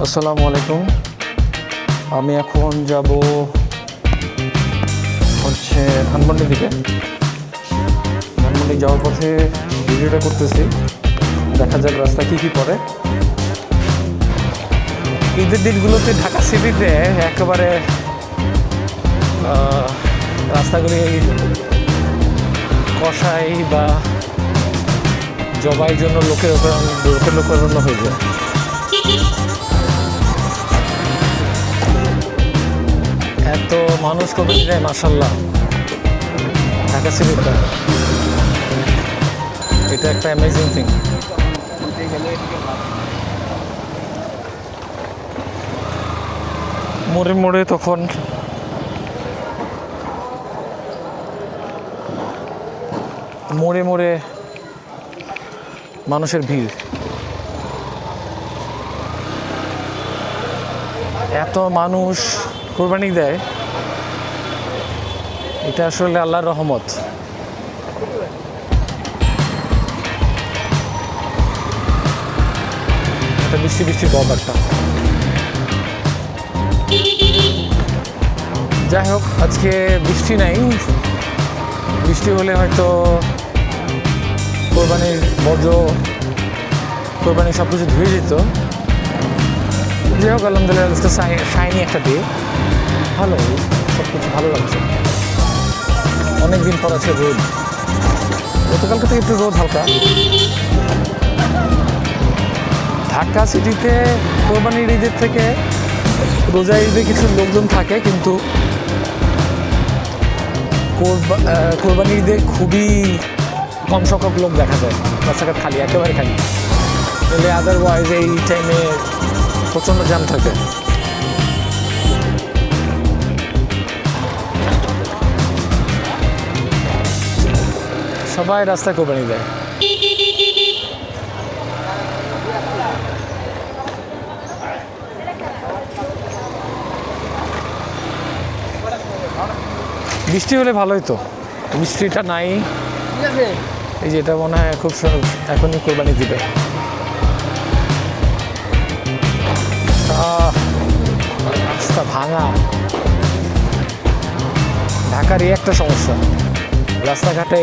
আসসালামু আলাইকুম। আমি এখন যাব হচ্ছে ধানমন্ডির দিকে। ধানমন্ডি যাওয়ার পথে ভিডিওটা করতেছি, দেখা যাক রাস্তা কী কী পড়ে। ঈদের দিনগুলোতে ঢাকা সিটিতে একেবারে রাস্তাগুলি কষাই বা জবাইয়ের জন্য লোকের লোকারণ্য হয়ে যায়। এত মানুষ কমে যায় মাশাআল্লাহ ঢাকা সিটিতে, এটা একটা অ্যামেজিং থিং। মোড়ে মোড়ে তখন মোড়ে মোড়ে মানুষের ভিড়, এত মানুষ কোরবানি দেয়, এটা আসলে আল্লাহর রহমত। এটা বৃষ্টি বৃষ্টির ব্যাপারটা। যাই হোক, আজকে বৃষ্টি নাই। বৃষ্টি হলে হয়তো কোরবানির কোরবানির সব কিছু ধুয়ে যেত। যাই হোক, আলহামদুলিল্লাহ শাইনি একটা ডে, ভালো, সব কিছু ভালো লাগছে। অনেকদিন পর আছে রোদ, গতকালকে থেকে একটু রোদ হালকা। ঢাকা সিটিতে কোরবানির ঈদের থেকে রোজা ঈদে কিছু লোকজন থাকে, কিন্তু কোরবানির ঈদে খুবই কম সংখ্যক লোক দেখা যায়। রাস্তাঘাট খালি, একেবারে খালি। তাহলে আদারওয়াইজ এই টাইমে প্রচণ্ড জ্যাম থাকে। সবাই রাস্তায় কোরবানি দেয়। বৃষ্টি হলে ভালোই তো, বৃষ্টিটা নাই। এই যে এটা মনে হয় খুব এখনই কোরবানি দিবে। রাস্তা ভাঙা, ঢাকারই একটা সমস্যা, রাস্তাঘাটে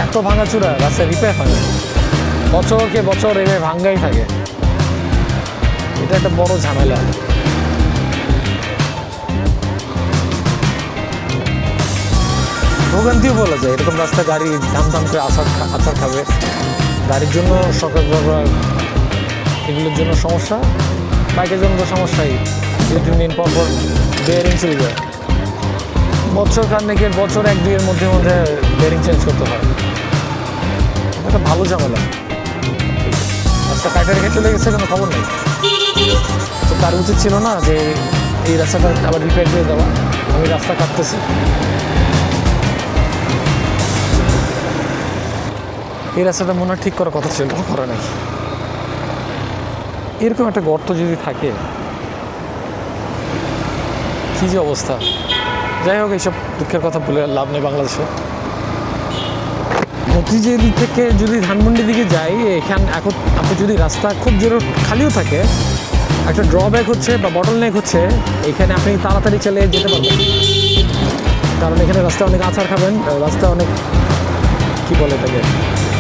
এত ভাঙাচুরা, রাস্তা রিপেয়ার হয় না। বছরকে বছর এভাবে ভাঙ্গাই থাকে, এটা একটা বড় ঝামেলা। ভোগান্তিও বলা যায়, এরকম রাস্তা গাড়ি ধাম ধাম করে আছাড় খাবে। গাড়ির জন্য সকাল এগুলোর জন্য সমস্যা, বাইকের জন্য তো সমস্যাই। 2-3 দিন পর বেয়ারিং চলে যায়। বছর খানেকের, বছর 1-2 এর মধ্যে বেয়ারিং চেঞ্জ করতে হয়। এটা ভালো ঝামেলা। রাস্তা কাটা রেখে চলে গেছে, কোনো খবর নেই। তো তার উচিত ছিল না যে এই রাস্তাটা আবার রিপেয়ার করে দেওয়া। আমি রাস্তা কাটতেছি, এই রাস্তাটা মনে হয় ঠিক করার কথা ছিল, করা নাই। এরকম একটা গর্ত যদি থাকে, কী যে অবস্থা। যাই হোক, এইসব দুঃখের কথা বলে লাভ নেই বাংলাদেশে। মতিঝিল থেকে যদি ধানমন্ডির দিকে যাই, এখন আপনি যদি রাস্তা খুব জোরে খালিও থাকে, একটা ড্রব্যাক হচ্ছে বা বটলনেক হচ্ছে, এখানে আপনি তাড়াতাড়ি চলে যেতে পারবেন। কারণ এখানে রাস্তায় অনেক আছাড় খাবেন, রাস্তায় অনেক কী বলে এটাকে,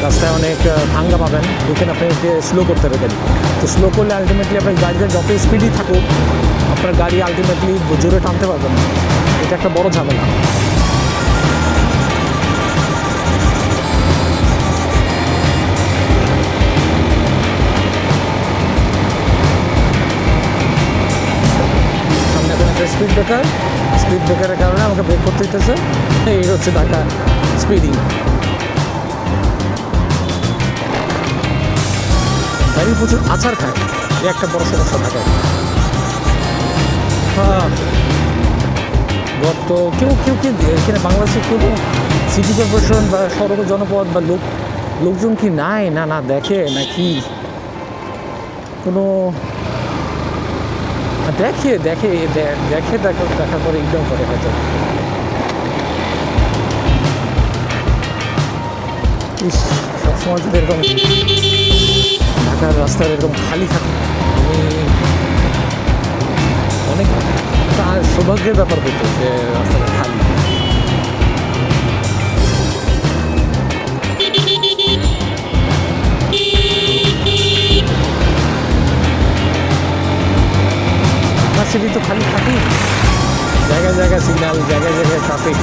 রাস্তায় অনেক ভাঙ্গা পাবেন। এখানে আপনাকে স্লো করতে হবে গাড়ি। তো স্লো করলে আলটিমেটলি আপনার গাড়িটা যত স্পিডই থাকুক, আপনার গাড়ি আলটিমেটলি জোরে টানতে পারবেন না। এটা একটা বড় ঝামেলা। সামনে এখন একটা স্পিড ব্রেকারের কারণে আমাকে ব্রেক করতে হইতেছে। এই হচ্ছে ঢাকা স্পিডিং। গাড়ি প্রচুর আছাড় খায়, এ একটা বড় সমস্যা ঢাকায়। হ্যাঁ, গত কেউ কি এখানে বাংলাদেশে কোনো সিটি কর্পোরেশন বা সড়ক জনপদ বা লোকজন কি নাই না দেখে নাকি কোনো দেখার পরে ইগনোর করে হয়তো। সবসময় যদি এরকম ঢাকার রাস্তায় এরকম খালি থাকে, আমি সৌভাগ্যের ব্যাপার হতো যে রাস্তাটা খালি। আপনার সিটি তো খালি থাকি, জায়গায় জায়গায় সিগন্যাল, জায়গায় জায়গায় ট্রাফিক।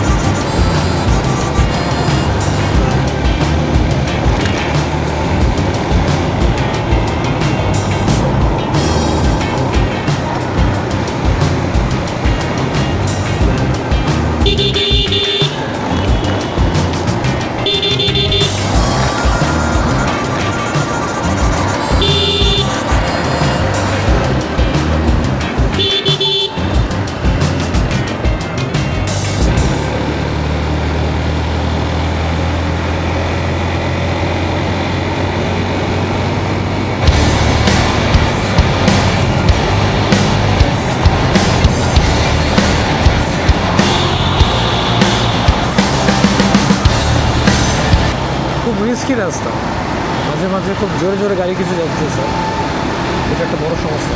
খুব রিস্কি রাস্তা, মাঝে মাঝে খুব জোরে জোরে গাড়ি কিছু যাচ্ছে, এটা একটা বড় সমস্যা।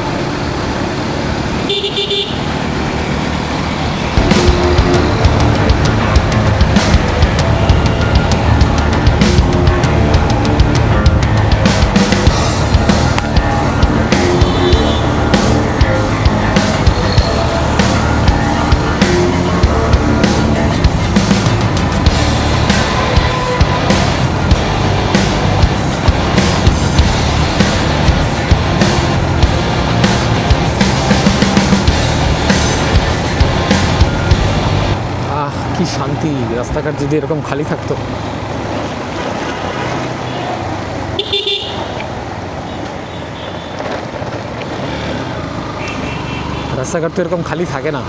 কি শান্তি, রাস্তাঘাট যদি এরকম খালি থাকতো। রাস্তাঘাট তো এরকম খালি থাকে না।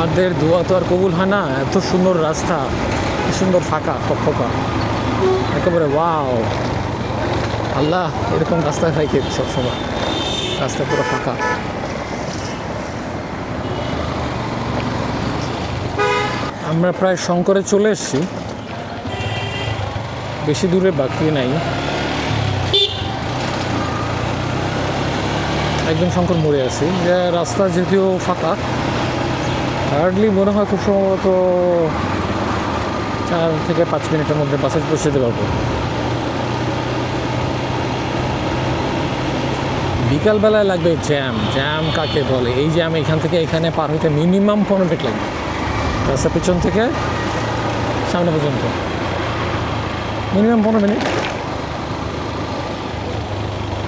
আমাদের দোয়া তো আর কবুল হয় না, এত সুন্দর রাস্তা, কি সুন্দর ফাঁকা ফকফকা একেবারে, ওয়াও আল্লাহ, এরকম রাস্তায় খাইকে সবসময়, রাস্তা পুরো ফাঁকা। আমরা প্রায় শঙ্করে চলে এসেছি, বেশি দূরে বাকি নাই, একদম শঙ্কর মোড়ে আছি। রাস্তা যদিও ফাঁকা, হার্ডলি মনে হয় খুব সম্ভবত 4 থেকে 5 মিনিটের মধ্যে বাসে পৌঁছে যেতে পারবো। বিকালবেলায় লাগবে জ্যাম। জ্যাম কাকে বলে? এই জ্যাম এখান থেকে এখানে পার হইতে মিনিমাম 15 মিনিট লাগবে, রাস্তা পিছন থেকে সামনে পর্যন্ত মিনিমাম 15 মিনিট।